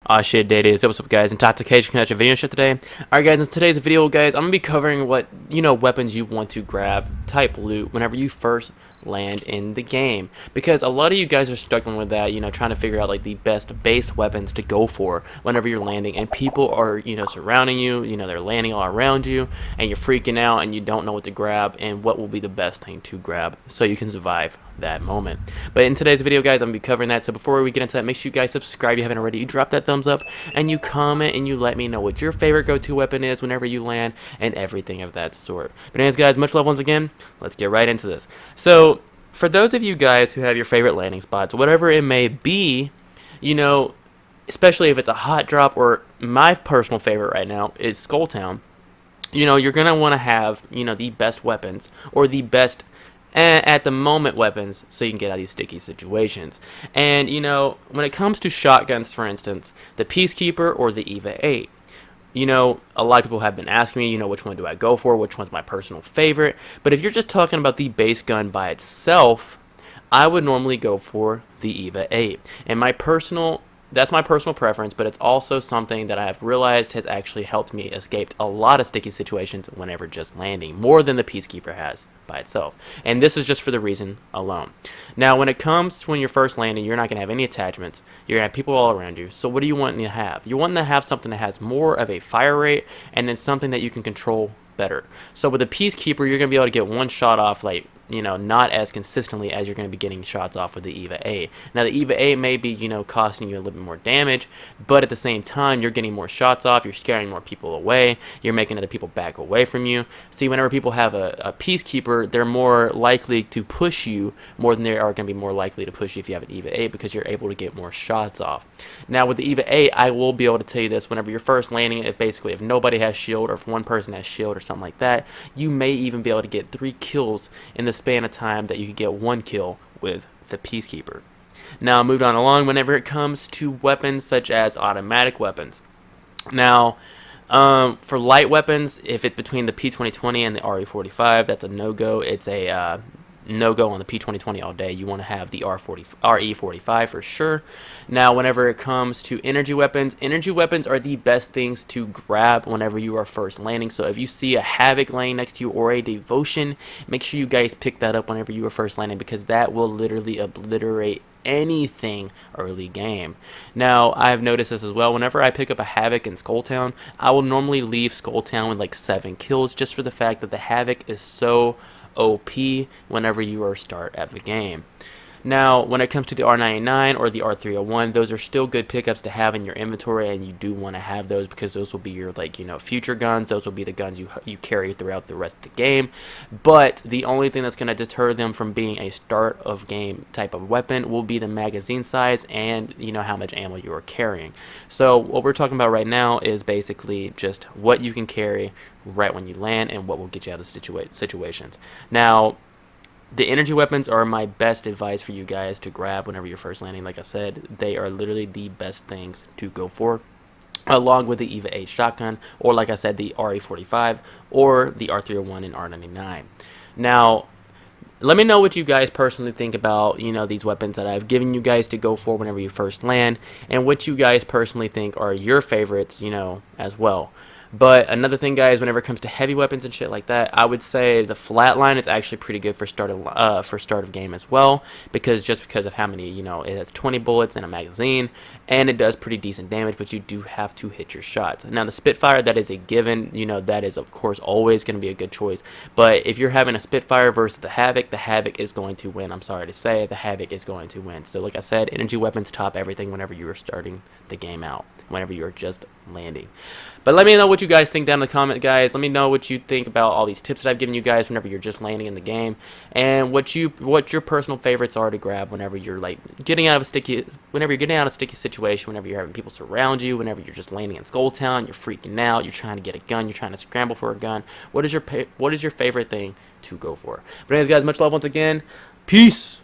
Aw shit, day it is. What's up, guys? Intoxication Connection video shit today. Alright, guys, in today's video, guys, I'm gonna be covering what, weapons you want to grab, type loot, whenever you first land in the game. Because a lot of you guys are struggling with that, trying to figure out, like, the best base weapons to go for whenever you're landing. And people are, surrounding you, they're landing all around you, and you're freaking out, and you don't know what to grab, and what will be the best thing to grab so you can survive that moment. But in today's video, guys, I'm gonna be covering that. So before we get into that, make sure you guys subscribe if you haven't already. You drop that thumbs up and you comment and you let me know what your favorite go-to weapon is whenever you land and everything of that sort. But anyways, guys, much love once again. Let's get right into this. So for those of you guys who have your favorite landing spots, whatever it may be, especially if it's a hot drop, or my personal favorite right now is Skull Town, you're gonna want to have the best weapons, or the best at the moment weapons, so you can get out of these sticky situations. And when it comes to shotguns, for instance, the Peacekeeper or the EVA 8, a lot of people have been asking me, which one do I go for, which one's my personal favorite. But if you're just talking about the base gun by itself, I would normally go for the EVA 8. And that's my personal preference, but it's also something that I have realized has actually helped me escape a lot of sticky situations whenever just landing, more than the Peacekeeper has by itself. And this is just for the reason alone. Now, when it comes to when you're first landing, you're not going to have any attachments. You're going to have people all around you. So what do you want to have? You want to have something that has more of a fire rate, and then something that you can control better. So with the Peacekeeper, you're going to be able to get one shot off, like, not as consistently as you're going to be getting shots off with the EVA 8. Now, the EVA 8 may be, costing you a little bit more damage, but at the same time, you're getting more shots off, you're scaring more people away, you're making other people back away from you. See, whenever people have a Peacekeeper, they're more likely to push you more than they are going to be more likely to push you if you have an EVA 8, because you're able to get more shots off. Now, with the EVA 8, I will be able to tell you this, whenever you're first landing, if nobody has shield, or if one person has shield or something like that, you may even be able to get 3 kills in the span of time that you could get 1 kill with the Peacekeeper. Now, moving on along, whenever it comes to weapons such as automatic weapons. Now, for light weapons, if it's between the P2020 and the RE45, that's a no-go. It's a no-go on the P2020 all day. You want to have the RE45 for sure. Now, whenever it comes to energy weapons are the best things to grab whenever you are first landing. So if you see a Havoc laying next to you, or a Devotion, make sure you guys pick that up whenever you are first landing, because that will literally obliterate anything early game. Now, I've noticed this as well. Whenever I pick up a Havoc in Skull Town, I will normally leave Skull Town with like 7 kills, just for the fact that the Havoc is so OP whenever you start at the game. Now, when it comes to the R99 or the R301, those are still good pickups to have in your inventory, and you do want to have those, because those will be your, future guns. Those will be the guns you carry throughout the rest of the game. But the only thing that's going to deter them from being a start of game type of weapon will be the magazine size and, how much ammo you are carrying. So what we're talking about right now is basically just what you can carry right when you land, and what will get you out of situations. Now, the energy weapons are my best advice for you guys to grab whenever you're first landing. Like I said, they are literally the best things to go for, along with the EVA 8 shotgun, or like I said, the RE45 or the R301 and R99. Now, let me know what you guys personally think about, these weapons that I've given you guys to go for whenever you first land, and what you guys personally think are your favorites, as well. But another thing, guys, whenever it comes to heavy weapons and shit like that, I would say the flatline is actually pretty good for start of game as well, because of how many, it has 20 bullets in a magazine, and it does pretty decent damage, but you do have to hit your shots. Now, the Spitfire, that is a given, that is, of course, always going to be a good choice. But if you're having a Spitfire versus the Havoc is going to win. I'm sorry to say, the Havoc is going to win. So, like I said, energy weapons top everything whenever you are starting the game out, whenever you're just landing. But let me know what you guys think down in the comment, guys. Let me know what you think about all these tips that I've given you guys whenever you're just landing in the game, and what your personal favorites are to grab whenever you're getting out of a sticky situation, whenever you're having people surround you, whenever you're just landing in Skull Town, you're freaking out, you're trying to get a gun, you're trying to scramble for a gun. What is your favorite thing to go for? But anyways, guys, much love once again. Peace.